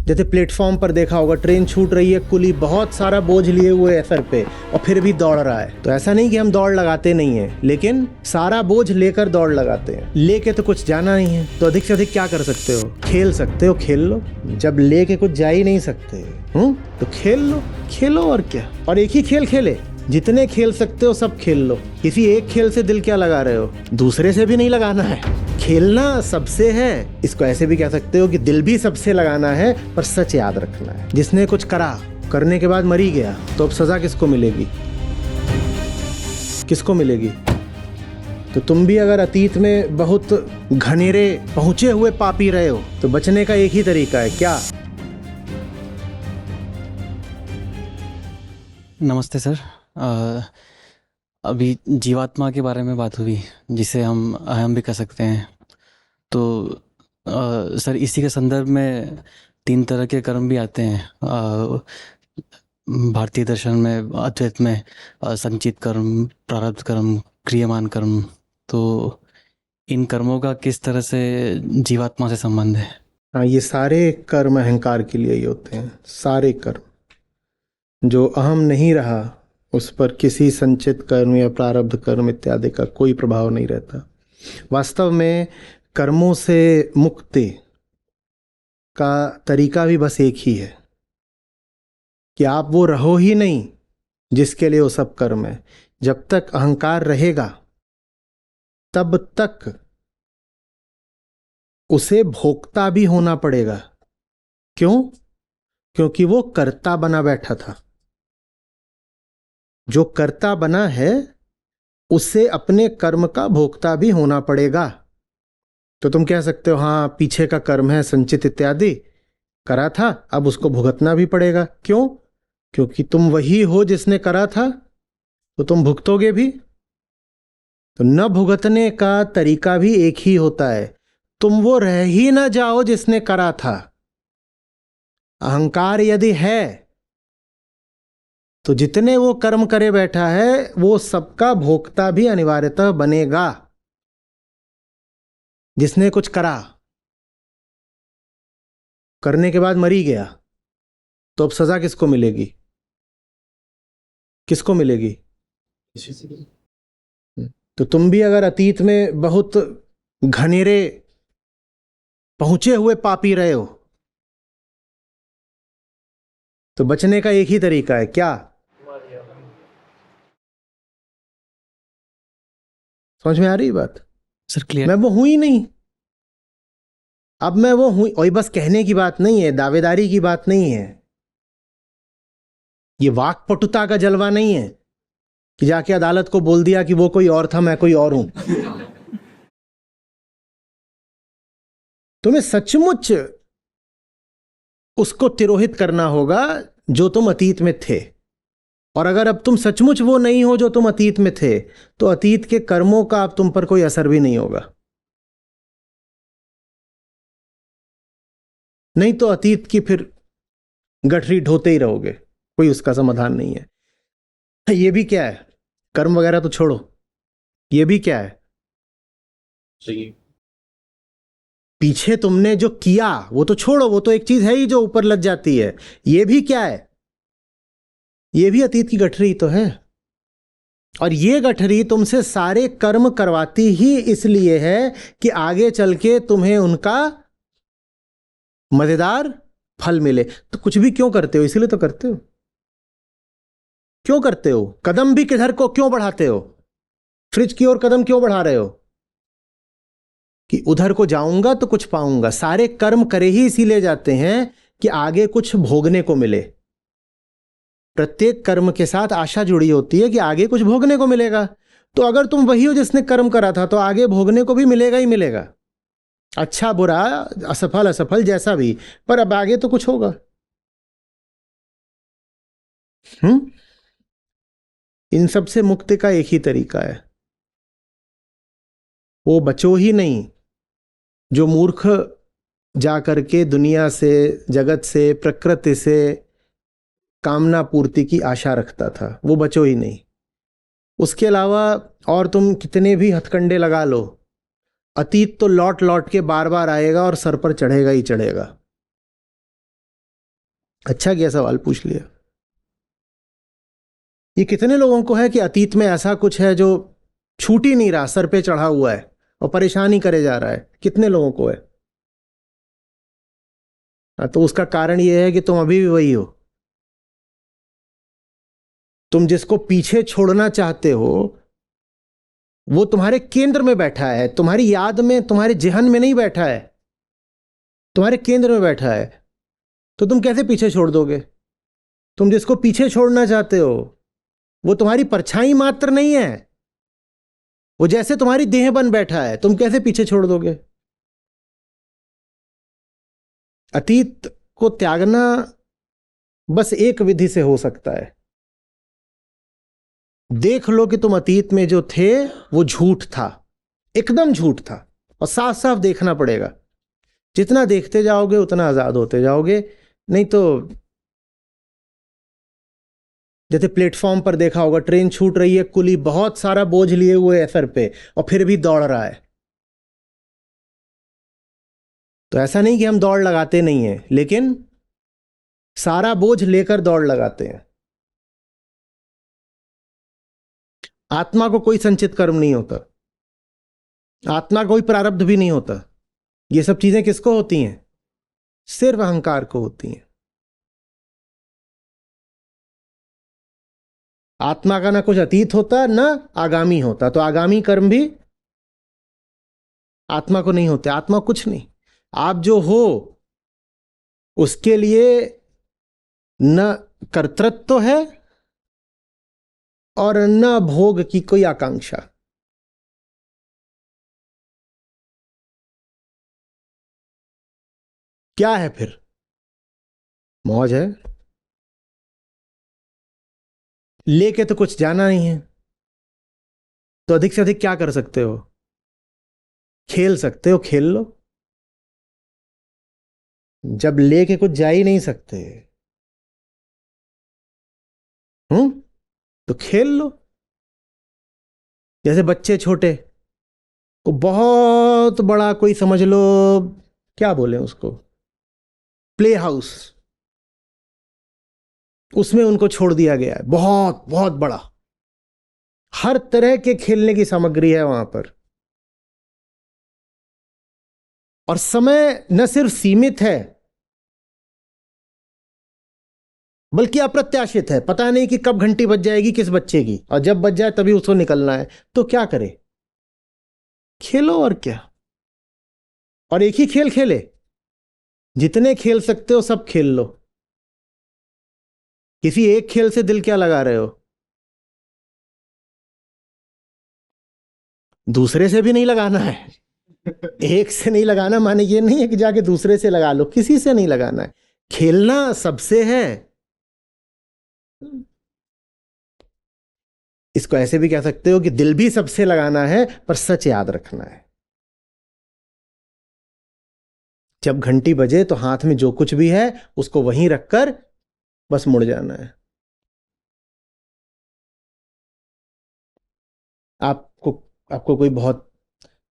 जैसे प्लेटफॉर्म पर देखा होगा, ट्रेन छूट रही है, कुली बहुत सारा बोझ लिए हुए है सर पे और फिर भी दौड़ रहा है। तो ऐसा नहीं कि हम दौड़ लगाते नहीं है, लेकिन सारा बोझ लेकर दौड़ लगाते हैं। लेके तो कुछ जाना नहीं है, तो अधिक से अधिक क्या कर सकते हो? खेल सकते हो, खेल लो। जब लेके कुछ जा ही नहीं सकते तो खेल लो, खेलो और क्या। और एक ही खेल खेले, जितने खेल सकते हो सब खेल लो। किसी एक खेल से दिल क्या लगा रहे हो? दूसरे से भी नहीं लगाना है। खेलना सबसे है, इसको ऐसे भी कह सकते हो कि दिल भी सबसे लगाना है, पर सच याद रखना है। जिसने कुछ करा, करने के बाद मरी गया, तो अब सजा किसको मिलेगी? किसको मिलेगी? तो तुम भी अगर अतीत में बहुत घनेरे पहुंचे हुए पापी रहे हो, तो बचने का एक ही तरीका है, क्या? नमस्ते सर। अभी जीवात्मा के बारे में बात हुई, जिसे हम अहम भी कह सकते हैं। तो सर, इसी के संदर्भ में 3 तरह के कर्म भी आते हैं भारतीय दर्शन में, अद्वैत में। संचित कर्म, प्रारब्ध कर्म, क्रियमान कर्म। तो इन कर्मों का किस तरह से जीवात्मा से संबंध है? हाँ, ये सारे कर्म अहंकार के लिए ही होते हैं। सारे कर्म, जो अहम नहीं रहा उस पर किसी संचित कर्म या प्रारब्ध कर्म इत्यादि का कोई प्रभाव नहीं रहता। वास्तव में कर्मों से मुक्ति का तरीका भी बस एक ही है कि आप वो रहो ही नहीं जिसके लिए वो सब कर्म है। जब तक अहंकार रहेगा तब तक उसे भोक्ता भी होना पड़ेगा। क्यों? क्योंकि वो कर्ता बना बैठा था। जो कर्ता बना है उसे अपने कर्म का भोक्ता भी होना पड़ेगा। तो तुम कह सकते हो, हाँ पीछे का कर्म है संचित इत्यादि करा था, अब उसको भुगतना भी पड़ेगा। क्यों? क्योंकि तुम वही हो जिसने करा था, तो तुम भुगतोगे भी। तो न भुगतने का तरीका भी एक ही होता है। तुम वो रह ही ना जाओ जिसने करा था। अहंकार यदि है तो जितने वो कर्म करे बैठा है वो सबका भोक्ता भी अनिवार्यतः बनेगा। जिसने कुछ करा, करने के बाद मरी गया, तो अब सजा किसको मिलेगी? किसको मिलेगी? तो तुम भी अगर अतीत में बहुत घनेरे पहुंचे हुए पापी रहे हो, तो बचने का एक ही तरीका है, क्या? समझ में आ रही बात? Sir clear. मैं वो हूं ही नहीं। अब मैं वो हूं, और बस कहने की बात नहीं है, दावेदारी की बात नहीं है, ये वाक्पटुता का जलवा नहीं है कि जाके अदालत को बोल दिया कि वो कोई और था, मैं कोई और हूं। तुम्हें सचमुच उसको तिरोहित करना होगा जो तुम अतीत में थे। और अगर अब तुम सचमुच वो नहीं हो जो तुम अतीत में थे, तो अतीत के कर्मों का अब तुम पर कोई असर भी नहीं होगा। नहीं तो अतीत की फिर गठरी ढोते ही रहोगे, कोई उसका समाधान नहीं है। ये भी क्या है? कर्म वगैरह तो छोड़ो, ये भी क्या है? सही। पीछे तुमने जो किया वो तो छोड़ो, वो तो एक चीज है ही जो ऊपर लग जाती है। ये भी क्या है? ये भी अतीत की गठरी तो है। और ये गठरी तुमसे सारे कर्म करवाती ही इसलिए है कि आगे चल के तुम्हें उनका मजेदार फल मिले। तो कुछ भी क्यों करते हो? इसीलिए तो करते हो। क्यों करते हो? कदम भी किधर को क्यों बढ़ाते हो? फ्रिज की ओर कदम क्यों बढ़ा रहे हो? कि उधर को जाऊंगा तो कुछ पाऊंगा। सारे कर्म करे ही इसीलिए जाते हैं कि आगे कुछ भोगने को मिले। प्रत्येक कर्म के साथ आशा जुड़ी होती है कि आगे कुछ भोगने को मिलेगा। तो अगर तुम वही हो जिसने कर्म करा था, तो आगे भोगने को भी मिलेगा ही मिलेगा, अच्छा बुरा, असफल असफल जैसा भी, पर अब आगे तो कुछ होगा। इन सब से मुक्ति का एक ही तरीका है, वो बचो ही नहीं जो मूर्ख जा करके दुनिया से, जगत से, प्रकृति से कामना पूर्ति की आशा रखता था, वो बचो ही नहीं। उसके अलावा और तुम कितने भी हथकंडे लगा लो, अतीत तो लौट लौट के बार बार आएगा और सर पर चढ़ेगा ही चढ़ेगा। अच्छा किया सवाल पूछ लिया। ये कितने लोगों को है कि अतीत में ऐसा कुछ है जो छूट ही नहीं रहा, सर पे चढ़ा हुआ है और परेशान ही करे जा रहा है? कितने लोगों को है? तो उसका कारण यह है कि तुम अभी भी वही हो। तुम जिसको पीछे छोड़ना चाहते हो वो तुम्हारे केंद्र में बैठा है, तुम्हारी याद में, तुम्हारे जेहन में नहीं बैठा है, तुम्हारे केंद्र में बैठा है। तो तुम कैसे पीछे छोड़ दोगे? तुम जिसको पीछे छोड़ना चाहते हो वो तुम्हारी परछाई मात्र नहीं है, वो जैसे तुम्हारी देह बन बैठा है, तुम कैसे पीछे छोड़ दोगे? अतीत को त्यागना बस एक विधि से हो सकता है। देख लो कि तुम अतीत में जो थे वो झूठ था, एकदम झूठ था, और साफ साफ देखना पड़ेगा। जितना देखते जाओगे उतना आजाद होते जाओगे। नहीं तो जैसे प्लेटफॉर्म पर देखा होगा, ट्रेन छूट रही है, कुली बहुत सारा बोझ लिए हुए है सर पे और फिर भी दौड़ रहा है। तो ऐसा नहीं कि हम दौड़ लगाते नहीं हैं, लेकिन सारा बोझ लेकर दौड़ लगाते हैं। आत्मा को कोई संचित कर्म नहीं होता, आत्मा कोई प्रारब्ध भी नहीं होता। ये सब चीजें किसको होती हैं? सिर्फ अहंकार को होती हैं। आत्मा का ना कुछ अतीत होता ना आगामी होता, तो आगामी कर्म भी आत्मा को नहीं होते। आत्मा कुछ नहीं, आप जो हो उसके लिए न कर्तृत्व है और न भोग की कोई आकांक्षा। क्या है फिर? मौज है। लेके तो कुछ जाना नहीं है, तो अधिक से अधिक क्या कर सकते हो? खेल सकते हो, खेल लो। जब लेके कुछ जा ही नहीं सकते तो खेल लो। जैसे बच्चे छोटे को बहुत बड़ा कोई, समझ लो क्या बोले उसको, प्ले हाउस, उसमें उनको छोड़ दिया गया है, बहुत बहुत बड़ा, हर तरह के खेलने की सामग्री है वहां पर। और समय न सिर्फ सीमित है बल्कि अप्रत्याशित है। पता नहीं कि कब घंटी बज जाएगी किस बच्चे की, और जब बज जाए तभी उसको निकलना है। तो क्या करे? खेलो और क्या। और एक ही खेल खेले, जितने खेल सकते हो सब खेल लो। किसी एक खेल से दिल क्या लगा रहे हो? दूसरे से भी नहीं लगाना है। एक से नहीं लगाना माने ये नहीं है कि जाके दूसरे से लगा लो, किसी से नहीं लगाना है। खेलना सबसे है। इसको ऐसे भी कह सकते हो कि दिल भी सबसे लगाना है, पर सच याद रखना है। जब घंटी बजे तो हाथ में जो कुछ भी है उसको वहीं रखकर बस मुड़ जाना है। आपको आपको कोई बहुत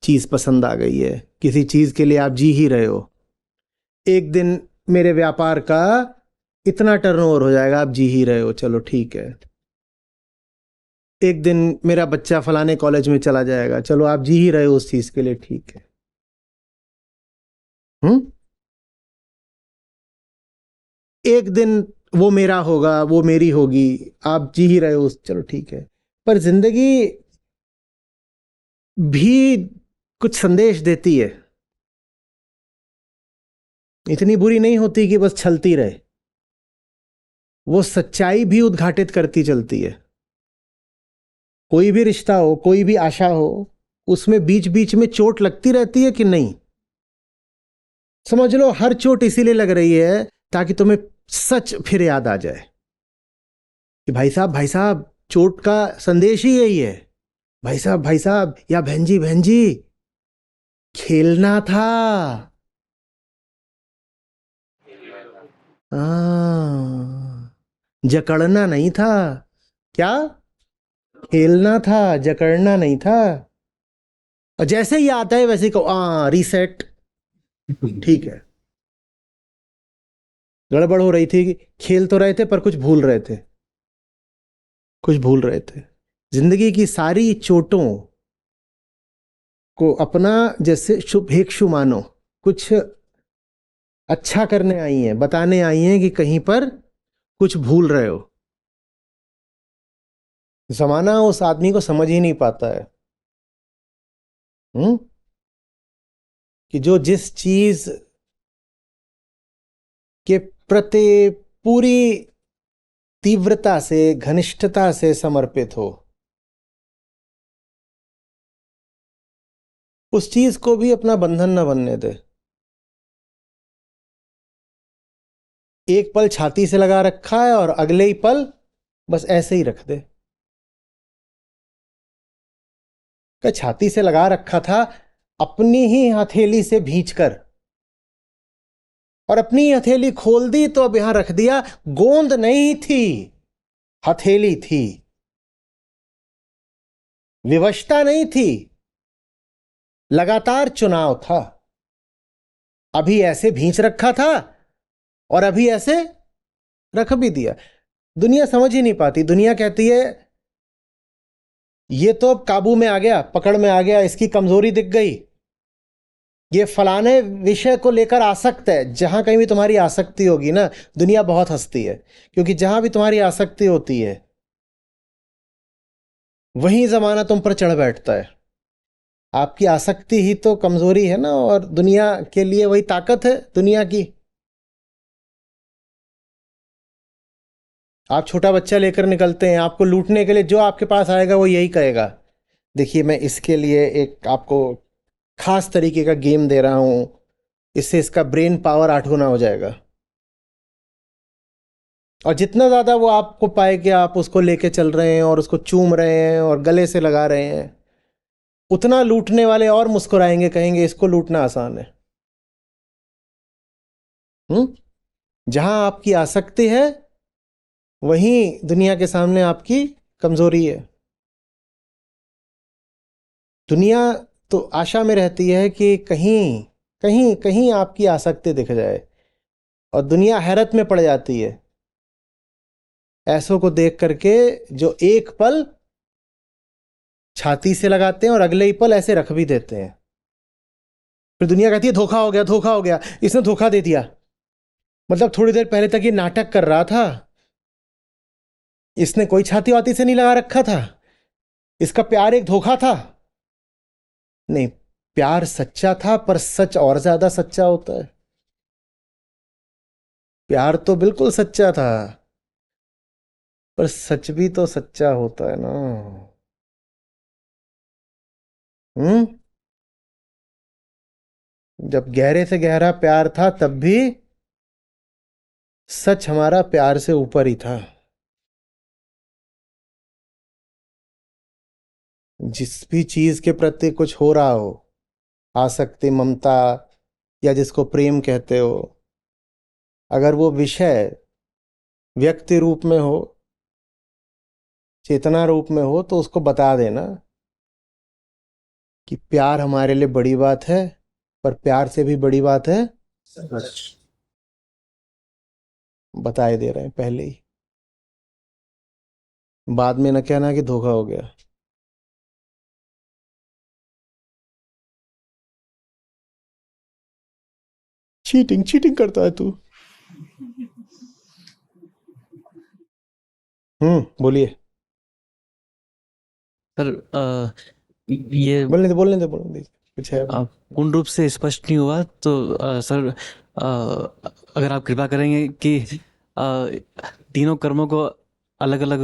चीज पसंद आ गई है, किसी चीज के लिए आप जी ही रहे हो। एक दिन मेरे व्यापार का इतना टर्नओवर हो जाएगा, आप जी ही रहे हो, चलो ठीक है। एक दिन मेरा बच्चा फलाने कॉलेज में चला जाएगा, चलो आप जी ही रहे हो उस चीज के लिए, ठीक है। एक दिन वो मेरा होगा, वो मेरी होगी, आप जी ही रहे हो, चलो ठीक है। पर जिंदगी भी कुछ संदेश देती है, इतनी बुरी नहीं होती कि बस छलती रहे। वो सच्चाई भी उद्घाटित करती चलती है। कोई भी रिश्ता हो, कोई भी आशा हो, उसमें बीच बीच में चोट लगती रहती है कि नहीं? समझ लो हर चोट इसीलिए लग रही है ताकि तुम्हें सच फिर याद आ जाए कि भाई साहब चोट का संदेश ही यही है। भाई साहब या बहन जी खेलना था। जकड़ना नहीं था। क्या? खेलना था, जकड़ना नहीं था। और जैसे ही आता है वैसे ही कहो रीसेट, ठीक है। गड़बड़ हो रही थी, खेल तो रहे थे पर कुछ भूल रहे थे, कुछ भूल रहे थे। जिंदगी की सारी चोटों को अपना जैसे शुभेक्षु मानो, कुछ अच्छा करने आई हैं, बताने आई हैं कि कहीं पर कुछ भूल रहे हो। जमाना उस आदमी को समझ ही नहीं पाता है कि जो जिस चीज के प्रति पूरी तीव्रता से, घनिष्ठता से समर्पित हो, उस चीज को भी अपना बंधन न बनने दे। एक पल छाती से लगा रखा है और अगले ही पल बस ऐसे ही रख दे। क्या छाती से लगा रखा था अपनी ही हथेली से भींचकर, और अपनी हथेली खोल दी तो अब यहां रख दिया। गोंद नहीं थी, हथेली थी। विवशता नहीं थी, लगातार चुनाव था। अभी ऐसे भींच रखा था और अभी ऐसे रख भी दिया। दुनिया समझ ही नहीं पाती। दुनिया कहती है ये तो अब काबू में आ गया, पकड़ में आ गया, इसकी कमजोरी दिख गई, ये फलाने विषय को लेकर आसक्त है। जहां कहीं भी तुम्हारी आसक्ति होगी ना, दुनिया बहुत हंसती है, क्योंकि जहां भी तुम्हारी आसक्ति होती है वहीं जमाना तुम पर चढ़ बैठता है। आपकी आसक्ति ही तो कमजोरी है ना, और दुनिया के लिए वही ताकत है दुनिया की। आप छोटा बच्चा लेकर निकलते हैं, आपको लूटने के लिए, जो आपके पास आएगा वो यही कहेगा, देखिए मैं इसके लिए एक आपको खास तरीके का गेम दे रहा हूं, इससे इसका ब्रेन पावर 8 गुना हो जाएगा। और जितना ज्यादा वो आपको पाए कि आप उसको लेके चल रहे हैं और उसको चूम रहे हैं और गले से लगा रहे हैं, उतना लूटने वाले और मुस्कुराएंगे, कहेंगे इसको लूटना आसान है। जहां आपकी आसक्ति है वहीं दुनिया के सामने आपकी कमजोरी है। दुनिया तो आशा में रहती है कि कहीं कहीं कहीं आपकी आसक्ति दिख जाए, और दुनिया हैरत में पड़ जाती है ऐसों को देख करके जो एक पल छाती से लगाते हैं और अगले ही पल ऐसे रख भी देते हैं। फिर दुनिया कहती है धोखा हो गया, धोखा हो गया, इसने धोखा दे दिया। मतलब थोड़ी देर पहले तक ये नाटक कर रहा था, इसने कोई छाती वाती से नहीं लगा रखा था, इसका प्यार एक धोखा था। नहीं, प्यार सच्चा था, पर सच और ज्यादा सच्चा होता है। प्यार तो बिल्कुल सच्चा था, पर सच भी तो सच्चा होता है ना। जब गहरे से गहरा प्यार था तब भी सच हमारा प्यार से ऊपर ही था। जिस भी चीज के प्रति कुछ हो रहा हो, आसक्ति, ममता, या जिसको प्रेम कहते हो, अगर वो विषय व्यक्ति रूप में हो, चेतना रूप में हो, तो उसको बता देना कि प्यार हमारे लिए बड़ी बात है, पर प्यार से भी बड़ी बात है सच। बताए दे रहे हैं पहले ही। बाद में न कहना कि धोखा हो गया। चीटिंग चीटिंग करता है तू। बोलिए। सर ये बोलने दे कुछ है। पूर्ण रूप से स्पष्ट नहीं हुआ तो सर अगर आप कृपा करेंगे कि तीनों कर्मों को अलग अलग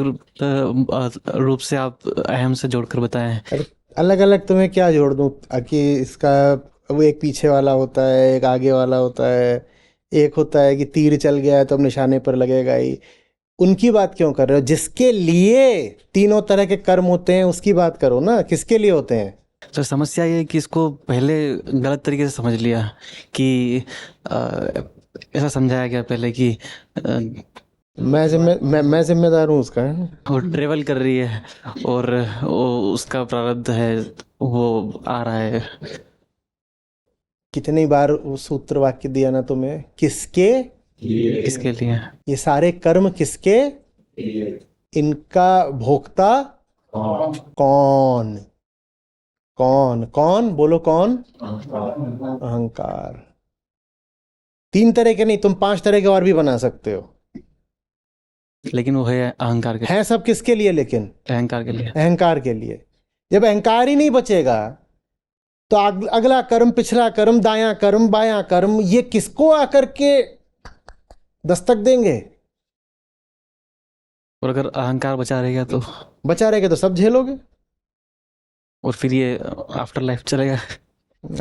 रूप से आप अहम से जोड़कर बताएं। अलग अलग तुम्हें क्या जोड़ दूं कि इसका वो एक पीछे वाला होता है, एक आगे वाला होता है, एक होता है कि तीर चल गया है तो अब निशाने पर लगेगा ही। उनकी बात क्यों कर रहे हो? जिसके लिए तीनों तरह के कर्म होते हैं उसकी बात करो ना, किसके लिए होते हैं? सर समस्या ये है कि इसको पहले गलत तरीके से समझ लिया कि ऐसा समझाया गया पहले कि मैं जिम्मेदार हूँ उसका, है ना? वो ट्रेवल कर रही है और वो उसका प्रारब्ध है, वो आ रहा है। कितनी बार वो सूत्र वाक्य दिया ना तुम्हें, किसके किसके लिए? ये सारे कर्म किसके, इनका भोक्ता कौन, कौन कौन बोलो कौन, अहंकार। 3 तरह के नहीं, तुम 5 तरह के और भी बना सकते हो। लेकिन वो है अहंकार के, हैं सब किसके लिए, लेकिन अहंकार के लिए। अहंकार के लिए। जब अहंकार ही नहीं बचेगा तो अगला कर्म, पिछला कर्म, दायां कर्म, बायां कर्म, ये किसको आकर के दस्तक देंगे? और अगर अहंकार बचा रहेगा तो, बचा रहेगा तो सब झेलोगे। और फिर ये आफ्टर लाइफ चलेगा।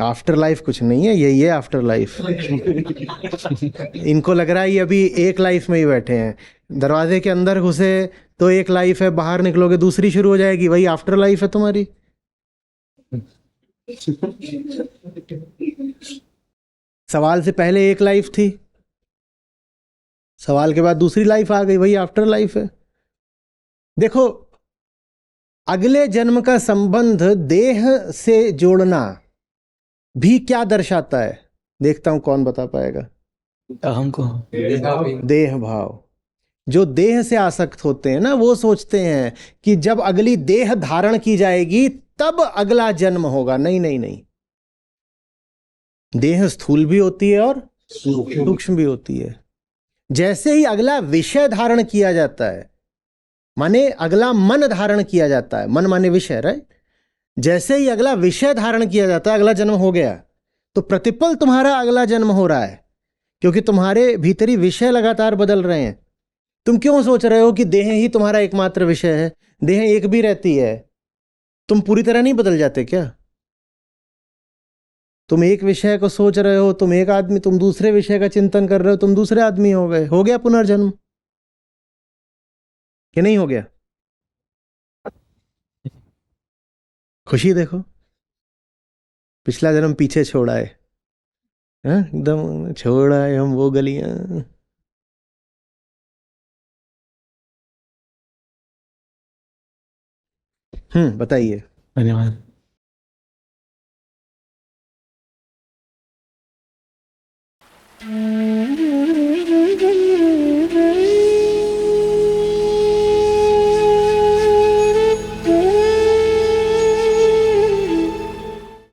आफ्टर लाइफ कुछ नहीं है, यही है आफ्टर लाइफ। इनको लग रहा है ये अभी एक लाइफ में ही बैठे हैं, दरवाजे के अंदर घुसे तो एक लाइफ है, बाहर निकलोगे दूसरी शुरू हो जाएगी, वही आफ्टर लाइफ है तुम्हारी। सवाल से पहले एक लाइफ थी, सवाल के बाद दूसरी लाइफ आ गई, वही आफ्टर लाइफ है। देखो, अगले जन्म का संबंध देह से जोड़ना भी क्या दर्शाता है, देखता हूं कौन बता पाएगा। अहम को, देह भाव। जो देह से आसक्त होते हैं ना, वो सोचते हैं कि जब अगली देह धारण की जाएगी तब अगला जन्म होगा। नहीं नहीं नहीं, देह स्थूल भी होती है और सूक्ष्म भी होती है। जैसे ही अगला विषय धारण किया जाता है, माने अगला मन धारण किया जाता है, मन माने विषय, राइट। जैसे ही अगला विषय धारण किया जाता है, अगला जन्म हो गया, तो प्रतिपल तुम्हारा अगला जन्म हो रहा है, क्योंकि तुम्हारे भीतरी विषय लगातार बदल रहे हैं। तुम क्यों सोच रहे हो कि देह ही तुम्हारा एकमात्र विषय है? देह एक भी रहती है, तुम पूरी तरह नहीं बदल जाते क्या? तुम एक विषय को सोच रहे हो, तुम एक आदमी, तुम दूसरे विषय का चिंतन कर रहे हो, तुम दूसरे आदमी हो गए। हो गया पुनर्जन्म कि नहीं हो गया? खुशी देखो, पिछला जन्म पीछे छोड़ा है, एकदम छोड़ा है हम वो गलियां। बताइए। धन्यवाद।